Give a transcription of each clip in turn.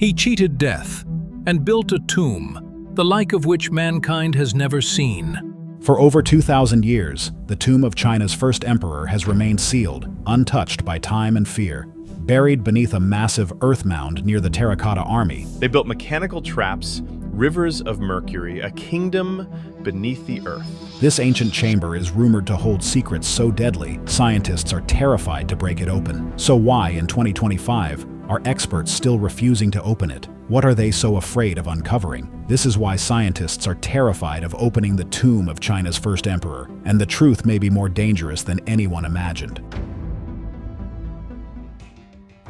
He cheated death and built a tomb, the like of which mankind has never seen. For over 2,000 years, the tomb of China's first emperor has remained sealed, untouched by time and fear, buried beneath a massive earth mound near the Terracotta Army. They built mechanical traps, rivers of mercury, a kingdom beneath the earth. This ancient chamber is rumored to hold secrets so deadly, scientists are terrified to break it open. So why, in 2025, are experts still refusing to open it? What are they so afraid of uncovering? This is why scientists are terrified of opening the tomb of China's first emperor, and the truth may be more dangerous than anyone imagined.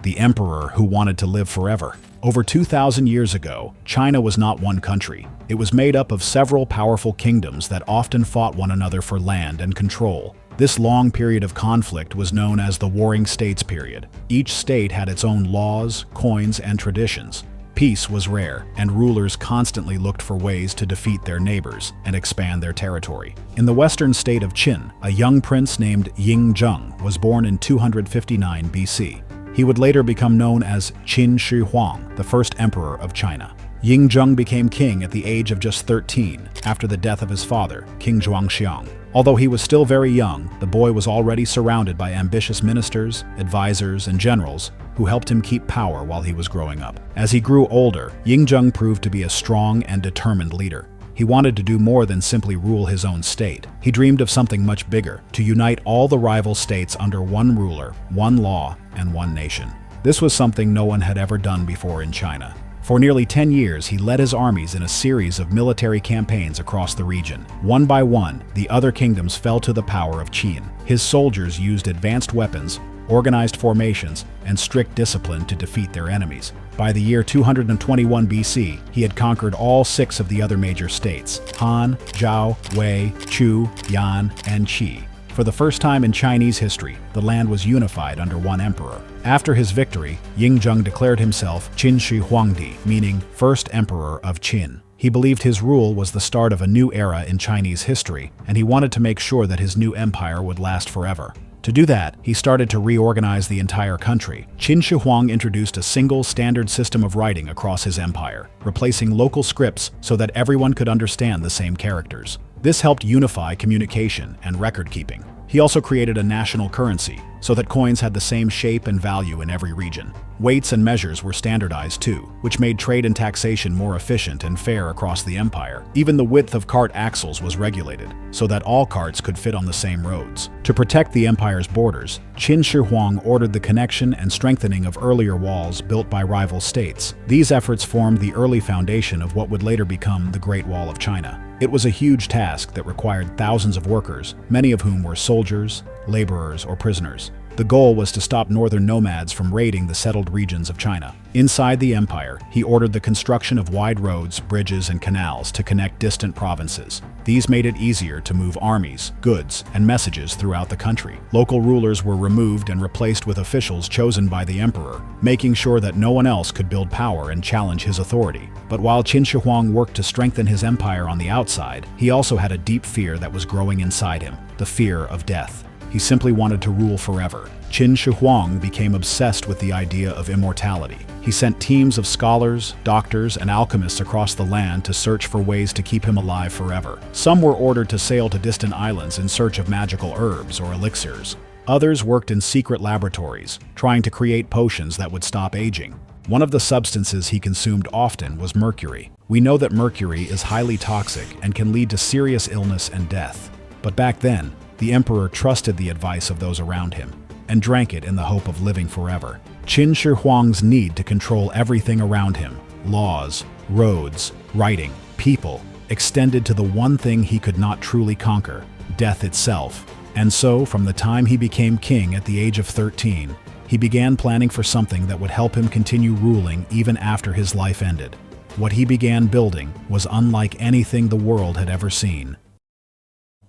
The emperor who wanted to live forever. Over 2,000 years ago, China was not one country. It was made up of several powerful kingdoms that often fought one another for land and control. This long period of conflict was known as the Warring States period. Each state had its own laws, coins, and traditions. Peace was rare, and rulers constantly looked for ways to defeat their neighbors and expand their territory. In the western state of Qin, a young prince named Ying Zheng was born in 259 BC. He would later become known as Qin Shi Huang, the first emperor of China. Ying Zheng became king at the age of just 13, after the death of his father, King Zhuangxiang. Although he was still very young, the boy was already surrounded by ambitious ministers, advisors, and generals who helped him keep power while he was growing up. As he grew older, Ying Zheng proved to be a strong and determined leader. He wanted to do more than simply rule his own state. He dreamed of something much bigger, to unite all the rival states under one ruler, one law, and one nation. This was something no one had ever done before in China. For nearly 10 years, he led his armies in a series of military campaigns across the region. One by one, the other kingdoms fell to the power of Qin. His soldiers used advanced weapons, organized formations, and strict discipline to defeat their enemies. By the year 221 BC, he had conquered all 6 of the other major states: Han, Zhao, Wei, Chu, Yan, and Qi. For the first time in Chinese history, the land was unified under one emperor. After his victory, Ying Zheng declared himself Qin Shi Huangdi, meaning First Emperor of Qin. He believed his rule was the start of a new era in Chinese history, and he wanted to make sure that his new empire would last forever. To do that, he started to reorganize the entire country. Qin Shi Huang introduced a single standard system of writing across his empire, replacing local scripts so that everyone could understand the same characters. This helped unify communication and record-keeping. He also created a national currency, so that coins had the same shape and value in every region. Weights and measures were standardized too, which made trade and taxation more efficient and fair across the empire. Even the width of cart axles was regulated, so that all carts could fit on the same roads. To protect the empire's borders, Qin Shi Huang ordered the connection and strengthening of earlier walls built by rival states. These efforts formed the early foundation of what would later become the Great Wall of China. It was a huge task that required thousands of workers, many of whom were soldiers, laborers, or prisoners. The goal was to stop northern nomads from raiding the settled regions of China. Inside the empire, he ordered the construction of wide roads, bridges, and canals to connect distant provinces. These made it easier to move armies, goods, and messages throughout the country. Local rulers were removed and replaced with officials chosen by the emperor, making sure that no one else could build power and challenge his authority. But while Qin Shi Huang worked to strengthen his empire on the outside, he also had a deep fear that was growing inside him, the fear of death. He simply wanted to rule forever. Qin Shi Huang became obsessed with the idea of immortality. He sent teams of scholars, doctors, and alchemists across the land to search for ways to keep him alive forever. Some were ordered to sail to distant islands in search of magical herbs or elixirs. Others worked in secret laboratories, trying to create potions that would stop aging. One of the substances he consumed often was mercury. We know that mercury is highly toxic and can lead to serious illness and death. But back then, the emperor trusted the advice of those around him and drank it in the hope of living forever. Qin Shi Huang's need to control everything around him, laws, roads, writing, people, extended to the one thing he could not truly conquer, death itself. And so, from the time he became king at the age of 13, he began planning for something that would help him continue ruling even after his life ended. What he began building was unlike anything the world had ever seen.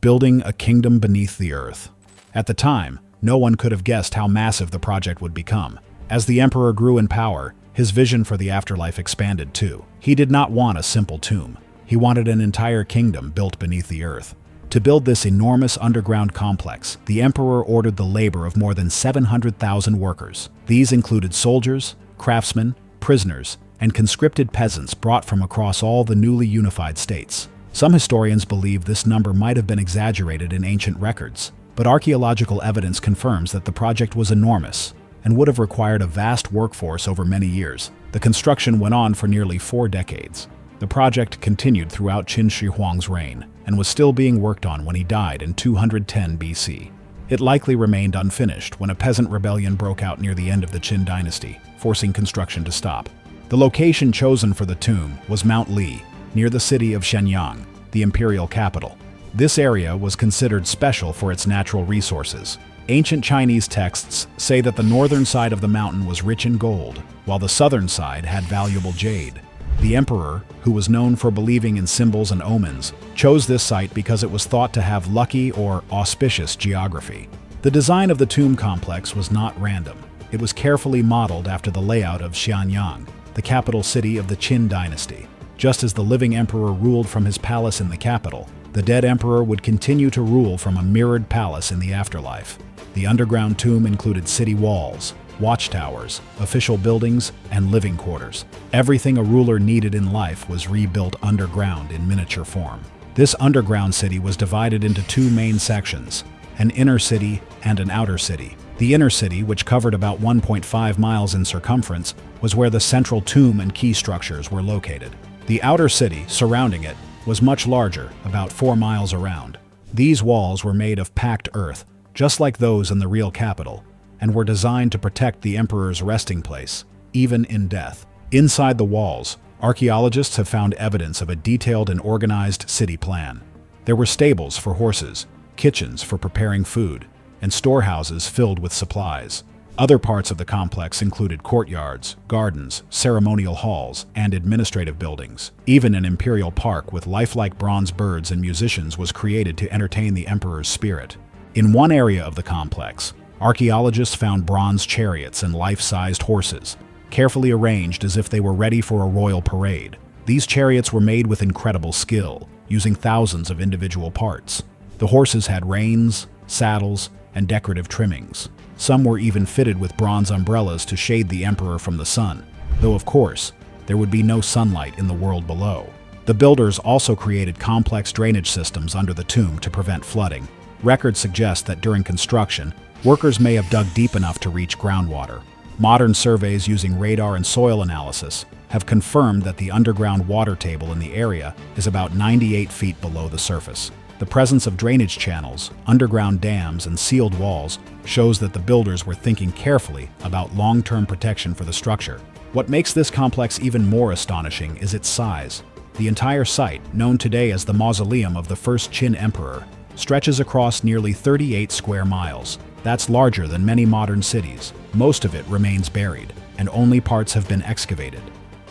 Building a kingdom beneath the earth. At the time, no one could have guessed how massive the project would become. As the emperor grew in power, his vision for the afterlife expanded too. He did not want a simple tomb. He wanted an entire kingdom built beneath the earth. To build this enormous underground complex, the emperor ordered the labor of more than 700,000 workers. These included soldiers, craftsmen, prisoners, and conscripted peasants brought from across all the newly unified states. Some historians believe this number might have been exaggerated in ancient records, but archaeological evidence confirms that the project was enormous and would have required a vast workforce over many years. The construction went on for nearly 4 decades. The project continued throughout Qin Shi Huang's reign and was still being worked on when he died in 210 BC. It likely remained unfinished when a peasant rebellion broke out near the end of the Qin dynasty, forcing construction to stop. The location chosen for the tomb was Mount Li, near the city of Shenyang, the imperial capital. This area was considered special for its natural resources. Ancient Chinese texts say that the northern side of the mountain was rich in gold, while the southern side had valuable jade. The emperor, who was known for believing in symbols and omens, chose this site because it was thought to have lucky or auspicious geography. The design of the tomb complex was not random. It was carefully modeled after the layout of Xianyang, the capital city of the Qin dynasty. Just as the living emperor ruled from his palace in the capital, the dead emperor would continue to rule from a mirrored palace in the afterlife. The underground tomb included city walls, watchtowers, official buildings, and living quarters. Everything a ruler needed in life was rebuilt underground in miniature form. This underground city was divided into 2 main sections, an inner city and an outer city. The inner city, which covered about 1.5 miles in circumference, was where the central tomb and key structures were located. The outer city, surrounding it, was much larger, about 4 miles around. These walls were made of packed earth, just like those in the real capital, and were designed to protect the emperor's resting place, even in death. Inside the walls, archaeologists have found evidence of a detailed and organized city plan. There were stables for horses, kitchens for preparing food, and storehouses filled with supplies. Other parts of the complex included courtyards, gardens, ceremonial halls, and administrative buildings. Even an imperial park with lifelike bronze birds and musicians was created to entertain the emperor's spirit. In one area of the complex, archaeologists found bronze chariots and life-sized horses, carefully arranged as if they were ready for a royal parade. These chariots were made with incredible skill, using thousands of individual parts. The horses had reins, saddles, and decorative trimmings. Some were even fitted with bronze umbrellas to shade the emperor from the sun, though of course, there would be no sunlight in the world below. The builders also created complex drainage systems under the tomb to prevent flooding. Records suggest that during construction, workers may have dug deep enough to reach groundwater. Modern surveys using radar and soil analysis have confirmed that the underground water table in the area is about 98 feet below the surface. The presence of drainage channels, underground dams, and sealed walls shows that the builders were thinking carefully about long-term protection for the structure. What makes this complex even more astonishing is its size. The entire site, known today as the Mausoleum of the First Qin Emperor, stretches across nearly 38 square miles. That's larger than many modern cities. Most of it remains buried, and only parts have been excavated.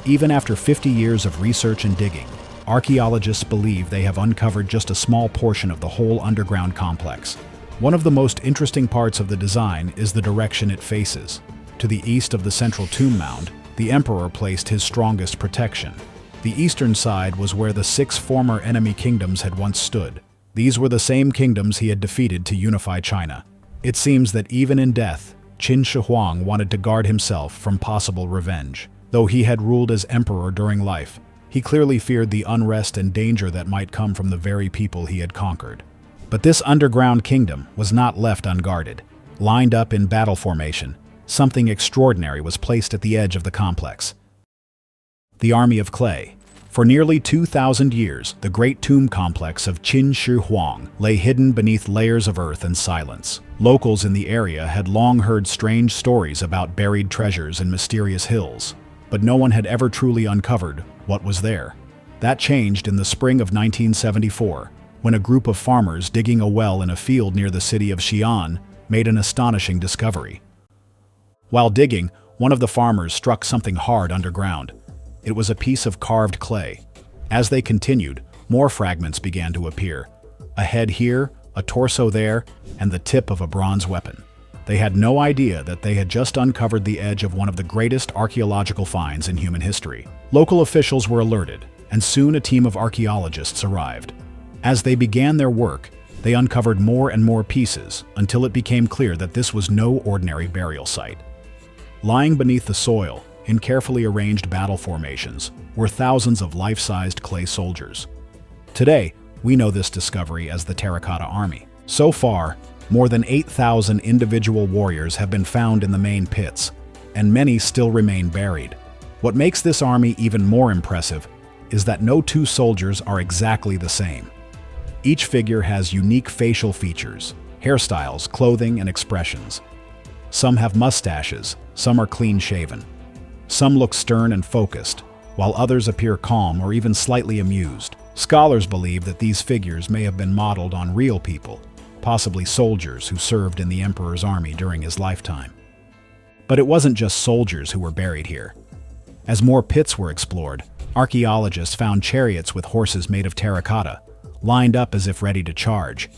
Even after 50 years of research and digging, archaeologists believe they have uncovered just a small portion of the whole underground complex. One of the most interesting parts of the design is the direction it faces. To the east of the central tomb mound, the emperor placed his strongest protection. The eastern side was where the 6 former enemy kingdoms had once stood. These were the same kingdoms he had defeated to unify China. It seems that even in death, Qin Shi Huang wanted to guard himself from possible revenge. Though he had ruled as emperor during life, he clearly feared the unrest and danger that might come from the very people he had conquered. But this underground kingdom was not left unguarded. Lined up in battle formation, something extraordinary was placed at the edge of the complex. The Army of Clay. For nearly 2,000 years, the great tomb complex of Qin Shi Huang lay hidden beneath layers of earth and silence. Locals in the area had long heard strange stories about buried treasures in mysterious hills, but no one had ever truly uncovered what was there. That changed in the spring of 1974, when a group of farmers digging a well in a field near the city of Xi'an made an astonishing discovery. While digging, one of the farmers struck something hard underground. It was a piece of carved clay. As they continued, more fragments began to appear. A head here, a torso there, and the tip of a bronze weapon. They had no idea that they had just uncovered the edge of one of the greatest archaeological finds in human history. Local officials were alerted, and soon a team of archaeologists arrived. As they began their work, they uncovered more and more pieces until it became clear that this was no ordinary burial site. Lying beneath the soil, in carefully arranged battle formations, were thousands of life-sized clay soldiers. Today, we know this discovery as the Terracotta Army. So far, more than 8,000 individual warriors have been found in the main pits, and many still remain buried. What makes this army even more impressive is that no two soldiers are exactly the same. Each figure has unique facial features, hairstyles, clothing, and expressions. Some have mustaches, some are clean-shaven. Some look stern and focused, while others appear calm or even slightly amused. Scholars believe that these figures may have been modeled on real people, possibly soldiers who served in the emperor's army during his lifetime. But it wasn't just soldiers who were buried here. As more pits were explored, archaeologists found chariots with horses made of terracotta, lined up as if ready to charge.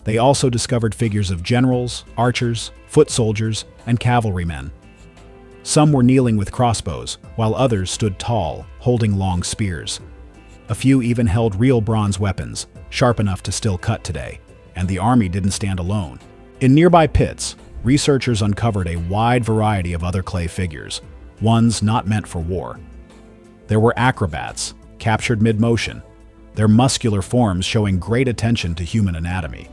They also discovered figures of generals, archers, foot soldiers, and cavalrymen. Some were kneeling with crossbows, while others stood tall, holding long spears. A few even held real bronze weapons, sharp enough to still cut today, and the army didn't stand alone. In nearby pits, researchers uncovered a wide variety of other clay figures, ones not meant for war. There were acrobats, captured mid-motion, their muscular forms showing great attention to human anatomy.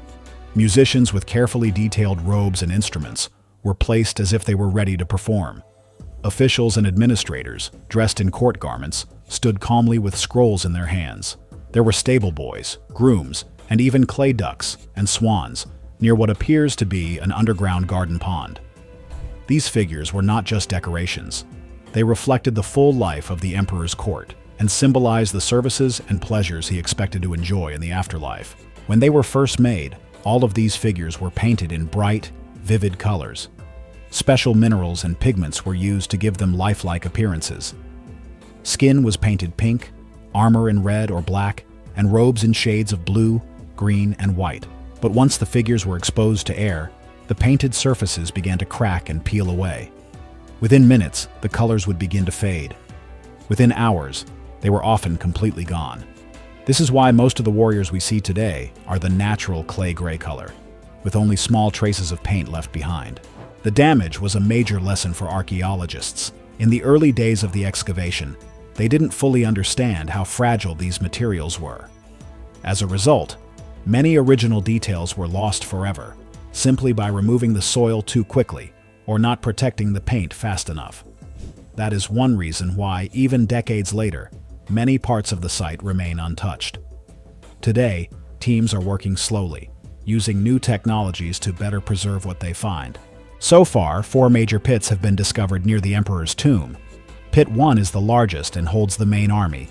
Musicians with carefully detailed robes and instruments were placed as if they were ready to perform. Officials and administrators, dressed in court garments, stood calmly with scrolls in their hands. There were stable boys, grooms, and even clay ducks and swans near what appears to be an underground garden pond. These figures were not just decorations. They reflected the full life of the emperor's court and symbolized the services and pleasures he expected to enjoy in the afterlife. When they were first made, all of these figures were painted in bright, vivid colors. Special minerals and pigments were used to give them lifelike appearances. Skin was painted pink, armor in red or black, and robes in shades of blue, green, and white. But once the figures were exposed to air, the painted surfaces began to crack and peel away. Within minutes, the colors would begin to fade. Within hours, they were often completely gone. This is why most of the warriors we see today are the natural clay gray color, with only small traces of paint left behind. The damage was a major lesson for archaeologists. In the early days of the excavation, they didn't fully understand how fragile these materials were. As a result, many original details were lost forever, simply by removing the soil too quickly or not protecting the paint fast enough. That is one reason why, even decades later, many parts of the site remain untouched. Today, teams are working slowly, using new technologies to better preserve what they find. So far, 4 major pits have been discovered near the emperor's tomb. Pit 1 is the largest and holds the main army.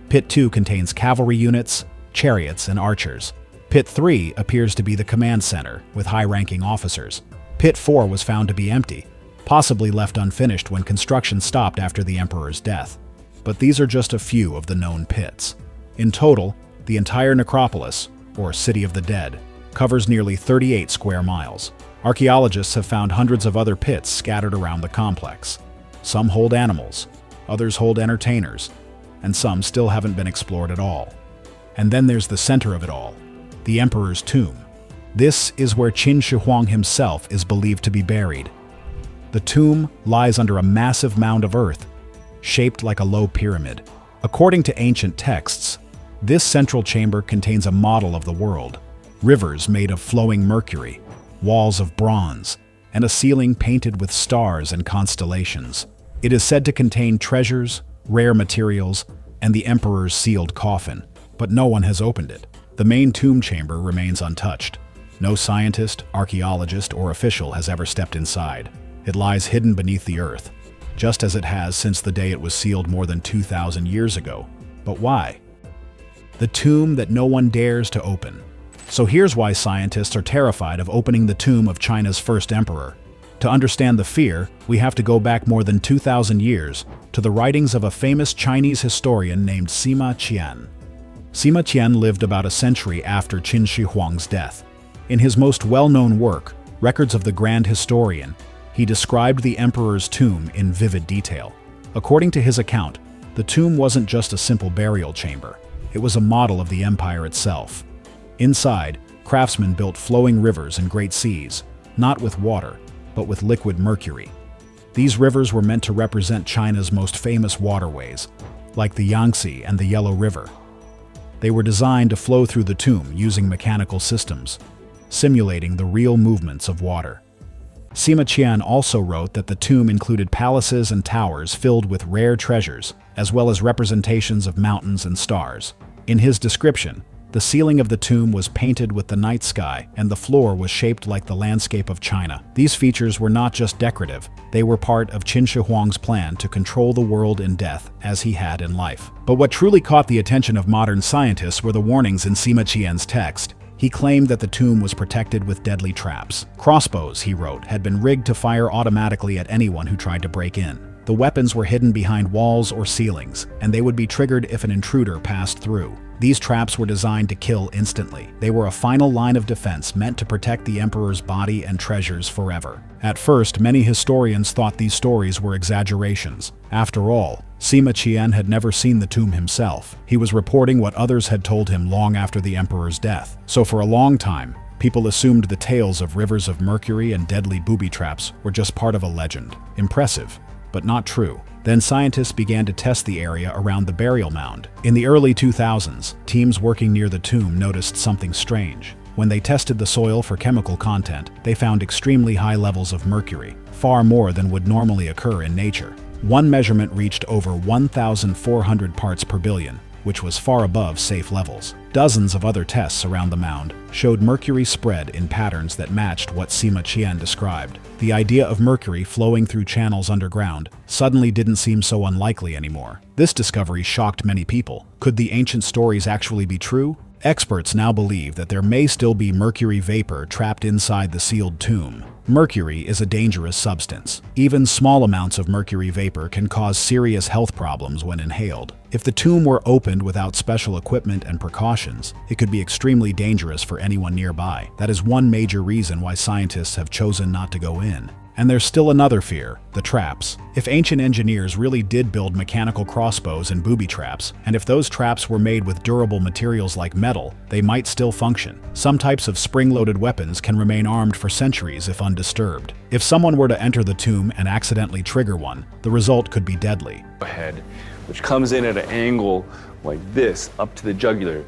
Pit 2 contains cavalry units, chariots, and archers. Pit 3 appears to be the command center, with high-ranking officers. Pit 4 was found to be empty, possibly left unfinished when construction stopped after the emperor's death. But these are just a few of the known pits. In total, the entire necropolis, or City of the Dead, covers nearly 38 square miles. Archaeologists have found hundreds of other pits scattered around the complex. Some hold animals, others hold entertainers, and some still haven't been explored at all. And then there's the center of it all, the emperor's tomb. This is where Qin Shi Huang himself is believed to be buried. The tomb lies under a massive mound of earth, shaped like a low pyramid. According to ancient texts, this central chamber contains a model of the world, rivers made of flowing mercury, walls of bronze, and a ceiling painted with stars and constellations. It is said to contain treasures, rare materials, and the emperor's sealed coffin, but no one has opened it. The main tomb chamber remains untouched. No scientist, archaeologist, or official has ever stepped inside. It lies hidden beneath the earth, just as it has since the day it was sealed more than 2,000 years ago. But why? The tomb that no one dares to open. So here's why scientists are terrified of opening the tomb of China's first emperor. To understand the fear, we have to go back more than 2,000 years to the writings of a famous Chinese historian named Sima Qian. Sima Qian lived about a century after Qin Shi Huang's death. In his most well-known work, Records of the Grand Historian, he described the emperor's tomb in vivid detail. According to his account, the tomb wasn't just a simple burial chamber. It was a model of the empire itself. Inside, craftsmen built flowing rivers and great seas, not with water, but with liquid mercury. These rivers were meant to represent China's most famous waterways, like the Yangtze and the Yellow River. They were designed to flow through the tomb using mechanical systems, simulating the real movements of water. Sima Qian also wrote that the tomb included palaces and towers filled with rare treasures, as well as representations of mountains and stars. In his description, the ceiling of the tomb was painted with the night sky, and the floor was shaped like the landscape of China. These features were not just decorative, they were part of Qin Shi Huang's plan to control the world in death as he had in life. But what truly caught the attention of modern scientists were the warnings in Sima Qian's text. He claimed that the tomb was protected with deadly traps. Crossbows, he wrote, had been rigged to fire automatically at anyone who tried to break in. The weapons were hidden behind walls or ceilings, and they would be triggered if an intruder passed through. These traps were designed to kill instantly. They were a final line of defense meant to protect the emperor's body and treasures forever. At first, many historians thought these stories were exaggerations. After all, Sima Qian had never seen the tomb himself. He was reporting what others had told him long after the emperor's death. So for a long time, people assumed the tales of rivers of mercury and deadly booby traps were just part of a legend. Impressive, but not true. Then scientists began to test the area around the burial mound. In the early 2000s, teams working near the tomb noticed something strange. When they tested the soil for chemical content, they found extremely high levels of mercury, far more than would normally occur in nature. One measurement reached over 1,400 parts per billion, which was far above safe levels. Dozens of other tests around the mound showed mercury spread in patterns that matched what Sima Qian described. The idea of mercury flowing through channels underground suddenly didn't seem so unlikely anymore. This discovery shocked many people. Could the ancient stories actually be true? Experts now believe that there may still be mercury vapor trapped inside the sealed tomb. Mercury is a dangerous substance. Even small amounts of mercury vapor can cause serious health problems when inhaled. If the tomb were opened without special equipment and precautions, it could be extremely dangerous for anyone nearby. That is one major reason why scientists have chosen not to go in. And there's still another fear, the traps. If ancient engineers really did build mechanical crossbows and booby traps, and if those traps were made with durable materials like metal, they might still function. Some types of spring-loaded weapons can remain armed for centuries if undisturbed. If someone were to enter the tomb and accidentally trigger one, the result could be deadly. Head, which comes in at an angle like this, up to the jugular.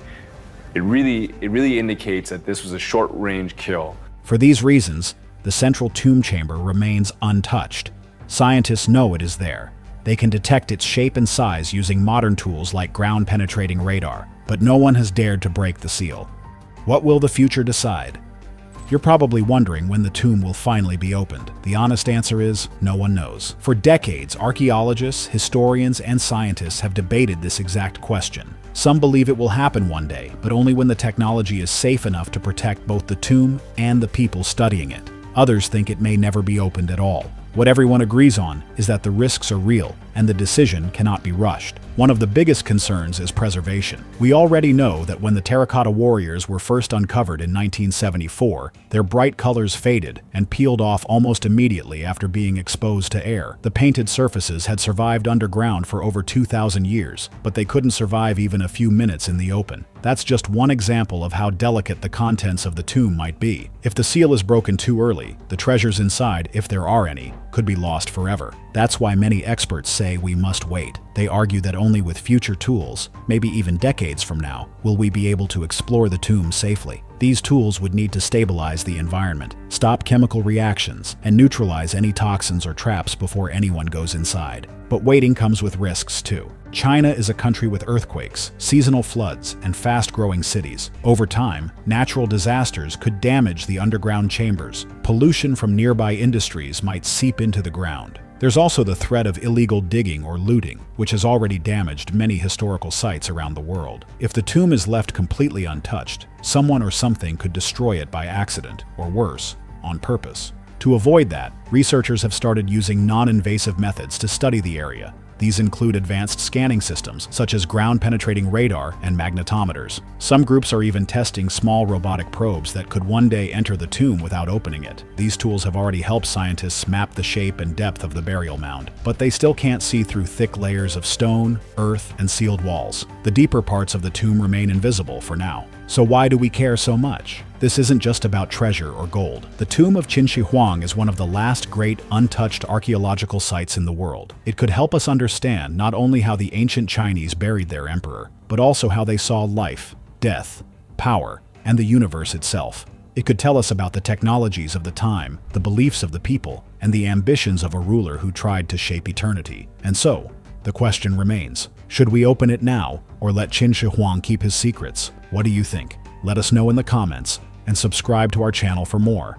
It really indicates that this was a short-range kill. For these reasons, the central tomb chamber remains untouched. Scientists know it is there. They can detect its shape and size using modern tools like ground-penetrating radar, but no one has dared to break the seal. What will the future decide? You're probably wondering when the tomb will finally be opened. The honest answer is, no one knows. For decades, archaeologists, historians, and scientists have debated this exact question. Some believe it will happen one day, but only when the technology is safe enough to protect both the tomb and the people studying it. Others think it may never be opened at all. What everyone agrees on is that the risks are real and the decision cannot be rushed. One of the biggest concerns is preservation. We already know that when the terracotta warriors were first uncovered in 1974, their bright colors faded and peeled off almost immediately after being exposed to air. The painted surfaces had survived underground for over 2,000 years, but they couldn't survive even a few minutes in the open. That's just one example of how delicate the contents of the tomb might be. If the seal is broken too early, the treasures inside, if there are any, could be lost forever. That's why many experts say we must wait. They argue that only with future tools, maybe even decades from now, will we be able to explore the tomb safely. These tools would need to stabilize the environment, stop chemical reactions, and neutralize any toxins or traps before anyone goes inside. But waiting comes with risks too. China is a country with earthquakes, seasonal floods, and fast-growing cities. Over time, natural disasters could damage the underground chambers. Pollution from nearby industries might seep into the ground. There's also the threat of illegal digging or looting, which has already damaged many historical sites around the world. If the tomb is left completely untouched, someone or something could destroy it by accident, or worse, on purpose. To avoid that, researchers have started using non-invasive methods to study the area. These include advanced scanning systems, such as ground-penetrating radar and magnetometers. Some groups are even testing small robotic probes that could one day enter the tomb without opening it. These tools have already helped scientists map the shape and depth of the burial mound, but they still can't see through thick layers of stone, earth, and sealed walls. The deeper parts of the tomb remain invisible for now. So why do we care so much? this isn't just about treasure or gold. The tomb of Qin Shi Huang is one of the last great untouched archaeological sites in the world. It could help us understand not only how the ancient Chinese buried their emperor, but also how they saw life, death, power, and the universe itself. It could tell us about the technologies of the time, the beliefs of the people, and the ambitions of a ruler who tried to shape eternity. And so, the question remains, should we open it now, or let Qin Shi Huang keep his secrets? What do you think? Let us know in the comments, and subscribe to our channel for more.